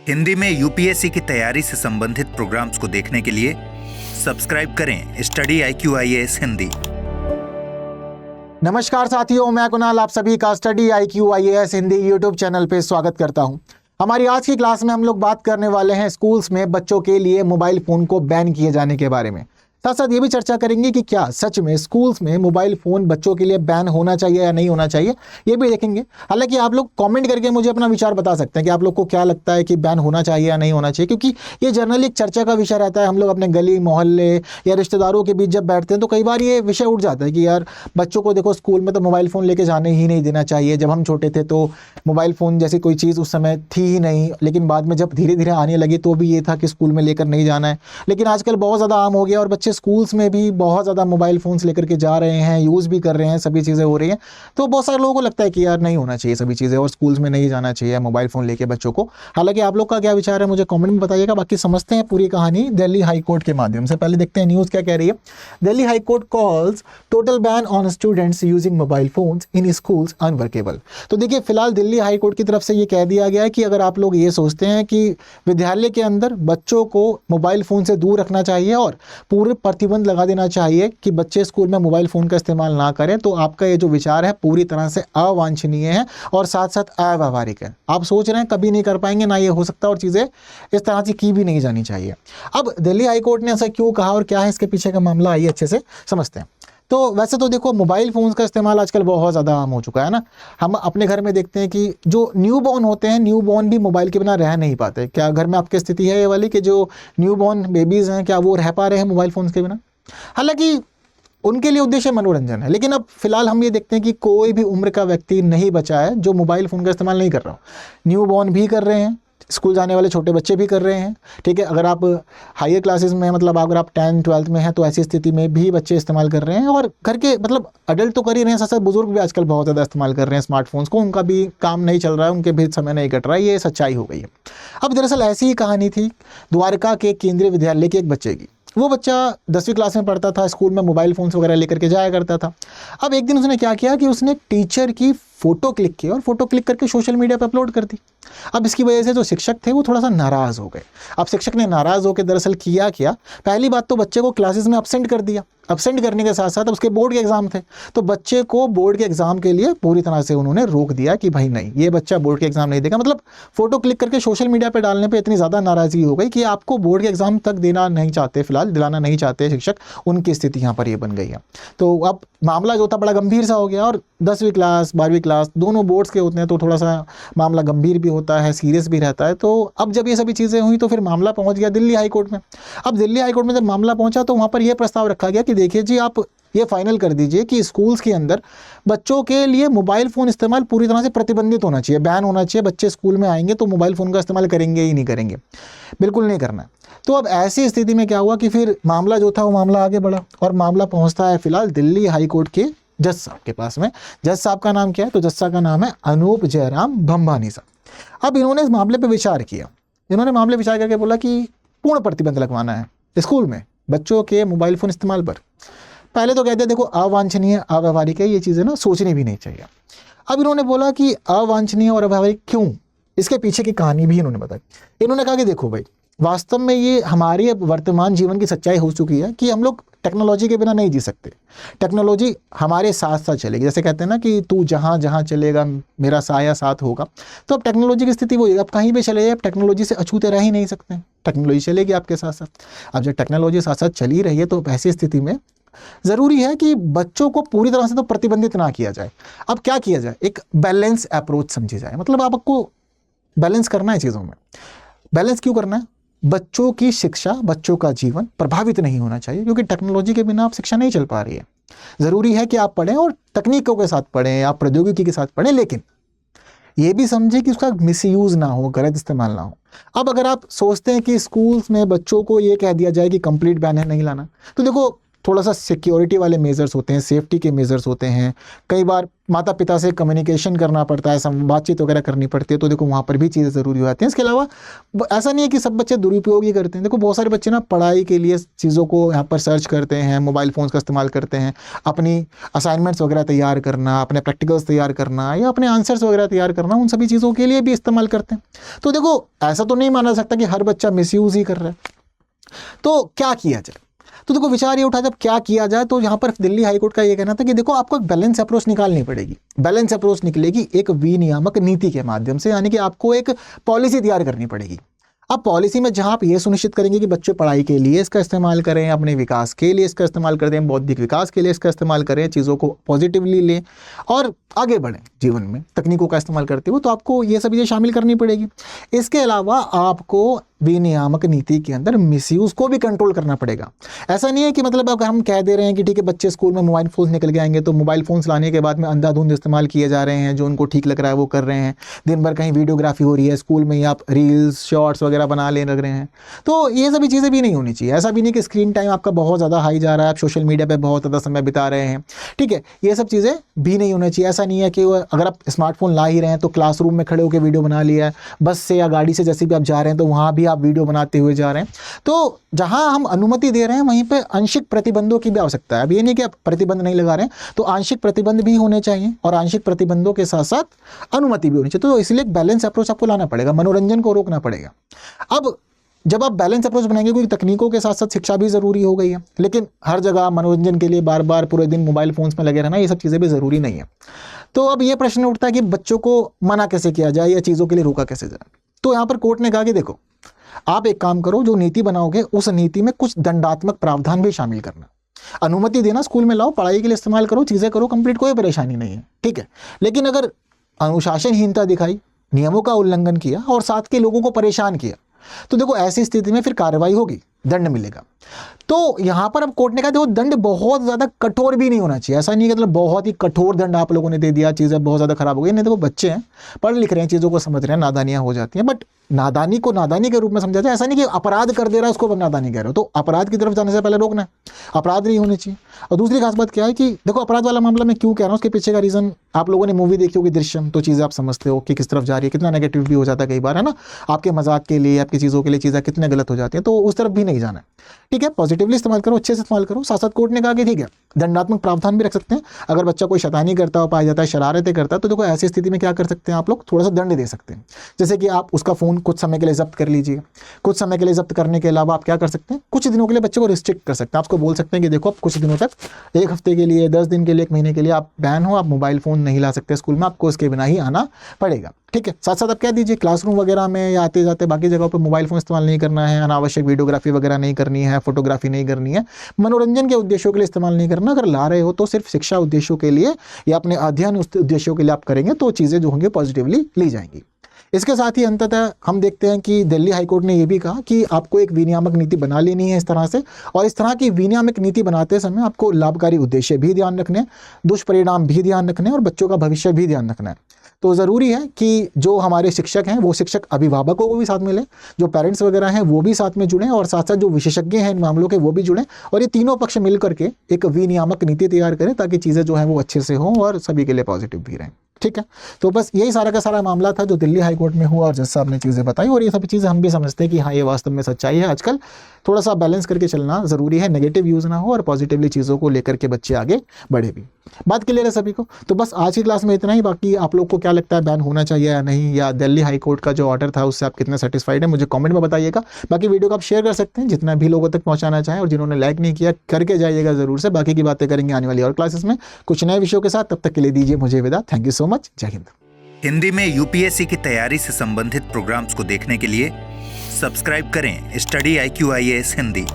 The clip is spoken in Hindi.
हिंदी में यूपीएससी की तैयारी से संबंधित प्रोग्राम्स को देखने के लिए सब्सक्राइब करें स्टडी IQ-IAS हिंदी। नमस्कार साथियों, मैं कुणाल आप सभी का study IQ-IAS Hindi YouTube channel पे स्वागत करता हूं। हमारी आज की क्लास में हम लोग बात करने वाले हैं स्कूल्स में बच्चों के लिए मोबाइल फ़ोन को बैन किए जाने के बारे में। साथ साथ ये भी चर्चा करेंगे कि क्या सच में स्कूल्स में मोबाइल फ़ोन बच्चों के लिए बैन होना चाहिए या नहीं होना चाहिए, ये भी देखेंगे। हालांकि आप लोग कमेंट करके मुझे अपना विचार बता सकते हैं कि आप लोग को क्या लगता है कि बैन होना चाहिए या नहीं होना चाहिए, क्योंकि ये जनरली एक चर्चा का विषय रहता है। हम लोग अपने गली मोहल्ले या रिश्तेदारों के बीच जब बैठते हैं तो कई बार ये विषय उठ जाता है कि यार बच्चों को देखो स्कूल में तो मोबाइल फ़ोन लेके जाने ही नहीं देना चाहिए। जब हम छोटे थे तो मोबाइल फ़ोन जैसी कोई चीज़ उस समय थी ही नहीं, लेकिन बाद में जब धीरे धीरे आने लगी तो भी ये था कि स्कूल में लेकर नहीं जाना है। लेकिन आजकल बहुत ज़्यादा आम हो गया और बच्चे स्कूल्स में भी बहुत ज़्यादा मोबाइल फ़ोन्स लेकर के जा रहे हैं, यूज़ भी कर रहे हैं, सभी चीज़ें हो रही हैं। तो बहुत सारे लोगों को लगता है कि यार नहीं होना चाहिए सभी चीज़ें और स्कूल्स में नहीं जाना चाहिए मोबाइल फ़ोन लेके बच्चों को। हालांकि आप लोग का क्या विचार है मुझे कमेंट में बताइएगा। बाकी समझते हैं पूरी कहानी दिल्ली हाई कोर्ट के माध्यम से। पहले देखते हैं न्यूज़ क्या कह रही है। Delhi high court calls total ban on students using mobile phones in schools unworkable. तो देखिए, फिलहाल दिल्ली हाई कोर्ट की तरफ से ये कह दिया गया है कि अगर आप लोग ये सोचते हैं कि विद्यालय के अंदर बच्चों को मोबाइल फ़ोन से दूर रखना चाहिए और पूरे प्रतिबंध लगा देना चाहिए कि बच्चे स्कूल में मोबाइल फ़ोन का इस्तेमाल ना करें, तो आपका ये जो विचार है पूरी तरह से अवांछनीय है और साथ साथ अव्यावहारिक है। आप सोच रहे हैं कभी नहीं कर पाएंगे, ना ये हो सकता और चीज़ें इस तरह से की भी नहीं जानी चाहिए। अब दिल्ली हाई कोर्ट ने ऐसा क्यों कहा और क्या है इसके पीछे का मामला, आइए अच्छे से समझते हैं। तो वैसे तो देखो, मोबाइल फ़ोन्स का इस्तेमाल आजकल बहुत ज़्यादा आम हो चुका है ना। हम अपने घर में देखते हैं कि जो न्यू बॉर्न होते हैं, न्यू बॉर्न भी मोबाइल के बिना रह नहीं पाते। क्या घर में आपकी स्थिति है ये वाली कि जो न्यू बॉर्न बेबीज़ हैं क्या वो रह पा रहे हैं मोबाइल फ़ोन्स के बिना? हालांकि उनके लिए उद्देश्य मनोरंजन है, लेकिन अब फिलहाल हम ये देखते हैं कि कोई भी उम्र का व्यक्ति नहीं बचा है जो मोबाइल फ़ोन का इस्तेमाल नहीं कर रहा हो। न्यू बॉर्न भी कर रहे हैं, स्कूल जाने वाले छोटे बच्चे भी कर रहे हैं, ठीक है। अगर आप हायर क्लासेस में मतलब अगर आप 10th-12th में हैं तो ऐसी स्थिति में भी बच्चे इस्तेमाल कर रहे हैं। और घर के मतलब अडल्ट तो कर ही रहे हैं, साथ साथ बुजुर्ग भी आजकल बहुत ज़्यादा इस्तेमाल कर रहे हैं स्मार्टफोन्स को। उनका भी काम नहीं चल रहा है, उनके भी समय नहीं कट रहा है, ये सच्चाई हो गई है। अब दरअसल ऐसी ही कहानी थी द्वारका के केंद्रीय विद्यालय के एक बच्चे की। वो बच्चा 10वीं क्लास में पढ़ता था, स्कूल में मोबाइल फ़ोन्स वगैरह लेकर के जाया करता था। अब एक दिन उसने क्या किया कि उसने टीचर की फ़ोटो क्लिक की और फ़ोटो क्लिक करके सोशल मीडिया पर अपलोड कर दी। अब इसकी वजह से जो शिक्षक थे वो थोड़ा सा नाराज़ हो गए। अब शिक्षक ने नाराज़ होकर दरअसल किया क्या, पहली बात तो बच्चे को क्लासेस में एब्सेंट कर दिया। एब्सेंट करने के साथ साथ उसके बोर्ड के एग्ज़ाम थे, तो बच्चे को बोर्ड के एग्ज़ाम के लिए पूरी तरह से उन्होंने रोक दिया कि भाई नहीं, ये बच्चा बोर्ड के एग्ज़ाम नहीं देगा। मतलब फ़ोटो क्लिक करके सोशल मीडिया पर डालने पर इतनी ज़्यादा नाराज़गी हो गई कि आपको बोर्ड के एग्ज़ाम तक देना नहीं चाहते, फिलहाल दिलाना नहीं चाहते शिक्षक। उनकी स्थिति यहाँ पर ये बन गई है। तो अब मामला जो था बड़ा गंभीर सा हो गया। और 10वीं क्लास 12वीं क्लास दोनों बोर्ड्स के होते हैं तो थोड़ा सा मामला गंभीर भी होता है, सीरियस भी रहता है। तो अब जब ये सभी चीज़ें हुई तो फिर मामला पहुंच गया दिल्ली हाई कोर्ट में। अब दिल्ली हाई कोर्ट में जब मामला पहुंचा तो वहाँ पर यह प्रस्ताव रखा गया कि देखिए जी, आप ये फाइनल कर दीजिए कि स्कूल्स के अंदर बच्चों के लिए मोबाइल फ़ोन इस्तेमाल पूरी तरह से प्रतिबंधित होना चाहिए, बैन होना चाहिए। बच्चे स्कूल में आएंगे तो मोबाइल फ़ोन का इस्तेमाल करेंगे ही नहीं, करेंगे बिल्कुल नहीं करना। तो अब ऐसी स्थिति में क्या हुआ कि फिर मामला जो था वो मामला आगे बढ़ा और मामला पहुँचता है फिलहाल दिल्ली हाई कोर्ट के जज साहब के पास में। जज साहब का नाम क्या है? तो जज साहब का नाम है अनूप जयराम भंभानी साहब। अब इन्होंने इस मामले पर विचार किया। इन्होंने मामले विचार करके बोला कि पूर्ण प्रतिबंध लगवाना है स्कूल में बच्चों के मोबाइल फ़ोन इस्तेमाल पर। पहले तो कहते हैं देखो अवांछनीय अव्यावहारिक है, ये चीज़ें ना सोचनी भी नहीं चाहिए। अब इन्होंने बोला कि अवांछनीय और अव्यावहारिक क्यों, इसके पीछे की कहानी भी इन्होंने बताई। इन्होंने कहा कि देखो भाई, वास्तव में ये हमारी वर्तमान जीवन की सच्चाई हो चुकी है कि हम लोग टेक्नोलॉजी के बिना नहीं जी सकते। टेक्नोलॉजी हमारे साथ साथ चलेगी। जैसे कहते हैं ना कि तू जहाँ जहाँ चलेगा मेरा साया साथ होगा। तो अब टेक्नोलॉजी की स्थिति वो है, अब कहीं भी चले जाए, अब टेक्नोलॉजी से अछूते रह ही नहीं सकते। टेक्नोलॉजी चलेगी आपके साथ साथ। अब जब टेक्नोलॉजी साथ साथ चली रही है तो ऐसी स्थिति में ज़रूरी है कि बच्चों को पूरी तरह से तो प्रतिबंधित ना किया जाए। अब क्या किया जाए, एक बैलेंस अप्रोच समझी जाए। मतलब आपको बैलेंस करना है चीज़ों में। बैलेंस क्यों करना है? बच्चों की शिक्षा, बच्चों का जीवन प्रभावित नहीं होना चाहिए, क्योंकि टेक्नोलॉजी के बिना आप शिक्षा नहीं चल पा रही है। ज़रूरी है कि आप पढ़ें और तकनीकों के साथ पढ़ें, आप प्रौद्योगिकी के साथ पढ़ें, लेकिन ये भी समझें कि उसका मिसयूज़ ना हो, गलत इस्तेमाल ना हो। अब अगर आप सोचते हैं कि स्कूल्स में बच्चों को ये कह दिया जाए कि कंप्लीट बैन है, नहीं लाना, तो देखो थोड़ा सा सिक्योरिटी वाले मेजर्स होते हैं, सेफ्टी के मेजर्स होते हैं, कई बार माता पिता से कम्युनिकेशन करना पड़ता है, बातचीत वगैरह करनी पड़ती है, तो देखो वहाँ पर भी चीज़ें ज़रूरी हो जाती हैं। इसके अलावा ऐसा नहीं है कि सब बच्चे दुरुपयोग ही करते हैं, देखो बहुत सारे बच्चे ना पढ़ाई के लिए चीज़ों को यहाँ पर सर्च करते हैं, मोबाइल फ़ोन्स का इस्तेमाल करते हैं, अपनी असाइनमेंट्स वगैरह तैयार करना, अपने प्रैक्टिकल्स तैयार करना या अपने आंसर्स वगैरह तैयार करना, उन सभी चीज़ों के लिए भी इस्तेमाल करते हैं। तो देखो ऐसा तो नहीं माना जा सकता कि हर बच्चा मिसयूज़ ही कर रहा है, तो क्या किया जाए? तो देखो विचार ये उठा जब क्या किया जाए, तो यहाँ पर दिल्ली हाईकोर्ट का ये कहना था कि देखो आपको एक बैलेंस अप्रोच निकालनी पड़ेगी। बैलेंस अप्रोच निकलेगी एक विनियामक नीति के माध्यम से, यानी कि आपको एक पॉलिसी तैयार करनी पड़ेगी। अब पॉलिसी में जहाँ आप ये सुनिश्चित करेंगे कि बच्चे पढ़ाई के लिए इसका इस्तेमाल करें, अपने विकास के लिए इसका इस्तेमाल करें, बौद्धिक विकास के लिए इसका इस्तेमाल करें, चीज़ों को पॉजिटिवली लें और आगे बढ़ें जीवन में तकनीकों का इस्तेमाल करते हुए, तो आपको ये सब चीज़ें शामिल करनी पड़ेगी। इसके अलावा आपको विनियामक नीति के अंदर मिसयूज़ को भी कंट्रोल करना पड़ेगा। ऐसा नहीं है कि मतलब अगर हम कह दे रहे हैं कि ठीक है बच्चे स्कूल में मोबाइल फ़ोन्स निकल के आएंगे, तो मोबाइल फ़ोन्स लाने के बाद में अंधाधुंध इस्तेमाल किए जा रहे हैं, जो उनको ठीक लग रहा है वो कर रहे हैं, दिन भर कहीं वीडियोग्राफी हो रही है, स्कूल में ही आप रील्स शॉर्ट्स वगैरह बना ले लग रहे हैं, तो ये सभी चीज़ें भी नहीं होनी चाहिए। ऐसा भी नहीं कि स्क्रीन टाइम आपका बहुत ज़्यादा हाई जा रहा है, आप सोशल मीडिया पर बहुत ज़्यादा समय बिता रहे हैं, ठीक है, ये सब चीज़ें भी नहीं होनी चाहिए। ऐसा नहीं है कि अगर आप स्मार्टफोन ला ही रहे हैं तो क्लासरूम में खड़े होकर वीडियो बना लिया है, बस से या गाड़ी से जैसे भी आप जा रहे हैं तो वहाँ भी आप वीडियो बनाते हुए जा रहे हैं। तो जहां हम अनुमति दे रहे हैं वहीं पे आंशिक प्रतिबंधों की भी आवश्यकता है। अब ये नहीं कि आप प्रतिबंध नहीं लगा रहे हैं, तो आंशिक प्रतिबंध भी होने चाहिए और आंशिक प्रतिबंधों के साथ साथ अनुमति भी होनी चाहिए। तो इसलिए एक बैलेंस अप्रोच आपको लाना पड़ेगा, मनोरंजन को रोकना पड़ेगा। अब जब आप बैलेंस अप्रोच बनाएंगे, क्योंकि तकनीकों के साथ साथ शिक्षा भी ज़रूरी हो गई है, लेकिन हर जगह मनोरंजन के लिए बार बार पूरे दिन मोबाइल फ़ोन्स में लगे रहना, ये सब चीज़ें भी ज़रूरी नहीं है। तो अब ये प्रश्न उठता है कि बच्चों को मना कैसे किया जाए या चीज़ों के लिए रोका कैसे जाए। तो यहाँ पर कोर्ट ने कहा कि देखो आप एक काम करो, जो नीति बनाओगे उस नीति में कुछ दंडात्मक प्रावधान भी शामिल करना। अनुमति देना, स्कूल में लाओ, पढ़ाई के लिए इस्तेमाल करो, चीज़ें करो कंप्लीट, कोई परेशानी नहीं है, ठीक है। लेकिन अगर अनुशासनहीनता दिखाई, नियमों का उल्लंघन किया और साथ के लोगों को परेशान किया, तो देखो ऐसी स्थिति में फिर कार्रवाई होगी, दंड मिलेगा। तो यहाँ पर अब कोर्ट ने कहा देखो दंड बहुत ज़्यादा कठोर भी नहीं होना चाहिए। ऐसा नहीं कि मतलब बहुत ही कठोर दंड आप लोगों ने दे दिया, चीज़ें बहुत ज़्यादा खराब हो गई। नहीं, देखो बच्चे हैं, पढ़ लिख रहे हैं, चीज़ों को समझ रहे हैं, नादानियाँ हो जाती हैं, बट नादानी को नादानी के रूप में समझा जाए। ऐसा नहीं कि अपराध कर दे रहा है उसको अब नादानी कह रहे हो, तो अपराध की तरफ जाने से पहले रोकना है, अपराध नहीं होनी चाहिए। और दूसरी खास बात क्या है कि देखो अपराध वाला मामला मैं क्यों कह रहा हूँ, उसके पीछे का रीज़न, आप लोगों ने मूवी देखी होगी दृश्यम, तो चीज़ें आप समझते हो कि किस तरफ जा रही है, कितना नेगेटिव भी हो जाता है कई बार, है ना, आपके मजाक के लिए, आपकी चीज़ों के लिए चीज़ें कितने गलत हो जाती हैं, तो उस तरफ भी नहीं जाना है, ठीक है। पॉजिटिवली इस्तेमाल करो, अच्छे से इस्तेमाल करो। साथ साथ कोर्ट ने कहा कि ठीक है दंडात्मक प्रावधान भी रख सकते हैं। अगर बच्चा कोई शैतानी करता हो पाया जाता है, शरारतें करता है, तो देखो ऐसी स्थिति में क्या कर सकते हैं आप लोग, थोड़ा सा दंड दे सकते हैं। जैसे कि आप उसका फ़ोन कुछ समय के लिए जब्त कर लीजिए। कुछ समय के लिए जब्त करने के अलावा आप क्या कर सकते हैं, कुछ दिनों के लिए बच्चे को रिस्ट्रिक्ट कर सकते हैं। आपको बोल सकते हैं कि देखो आप कुछ दिनों तक, 1 हफ्ते के लिए, 10 दिन के लिए, 1 महीने के लिए आप बैन हो, आप मोबाइल फ़ोन नहीं ला सकते स्कूल में, आपको इसके बिना ही आना पड़ेगा, ठीक है। साथ साथ आप कह दीजिए क्लासरूम वगैरह में या आते जाते बाकी जगहों पर मोबाइल फ़ोन इस्तेमाल नहीं करना है, अनावश्यक वीडियोग्राफी वगैरह नहीं करनी है, फोटोग्राफी नहीं करनी है, मनोरंजन के उद्देश्यों के लिए इस्तेमाल नहीं करना। अगर ला रहे हो तो सिर्फ शिक्षा उद्देश्यों के लिए या अपने अध्ययन उद्देश्यों के लिए आप करेंगे, तो चीज़ें जो होंगी पॉजिटिवली ली जाएंगी। इसके साथ ही अंततः हम देखते हैं कि दिल्ली हाईकोर्ट ने यह भी कहा कि आपको एक विनियामक नीति बना लेनी है इस तरह से, और इस तरह की विनियामक नीति बनाते समय आपको लाभकारी उद्देश्य भी ध्यान रखने, दुष्परिणाम भी ध्यान रखने और बच्चों का भविष्य भी ध्यान रखना है। तो ज़रूरी है कि जो हमारे शिक्षक हैं वो शिक्षक अभिभावकों को भी साथ मिलें, जो पेरेंट्स वगैरह हैं वो भी साथ में जुड़ें, और साथ साथ जो विशेषज्ञ हैं इन मामलों के वो भी जुड़ें, और ये तीनों पक्ष मिल करके एक विनियामक नीति तैयार करें ताकि चीज़ें जो हैं वो अच्छे से हों और सभी के लिए पॉजिटिव भी रहें, ठीक है। तो बस यही सारा का सारा मामला था जो दिल्ली हाईकोर्ट में हुआ और जज साहब ने चीज़ें बताई, और ये सभी चीज़ें हम भी समझते हैं कि हाँ ये वास्तव में सच्चाई है। आजकल थोड़ा सा बैलेंस करके चलना ज़रूरी है, नेगेटिव यूज़ ना हो और पॉजिटिवली चीज़ों को लेकर के बच्चे आगे बढ़े भी। बात क्लियर है सभी को? तो बस आज की क्लास में इतना ही। बाकी आप लोग को क्या लगता है बैन होना चाहिए या नहीं, या दिल्ली हाईकोर्ट का जो ऑर्डर था उससे आप कितने सेटिस्फाइड हैं, मुझे कमेंट में बताइएगा। बाकी वीडियो को आप शेयर कर सकते हैं जितना भी लोगों तक पहुंचाना चाहें, और जिन्होंने लाइक नहीं किया करके जाइएगा ज़रूर से। बाकी की बातें करेंगे आने वाली और क्लासेस में कुछ नए विषयों के साथ। तब तक के लिए दीजिए मुझे विदा। Thank you so much. जय हिंद। हिंदी में यूपीएससी की तैयारी से संबंधित प्रोग्राम्स को देखने के लिए सब्सक्राइब करें स्टडी IQ IAS हिंदी।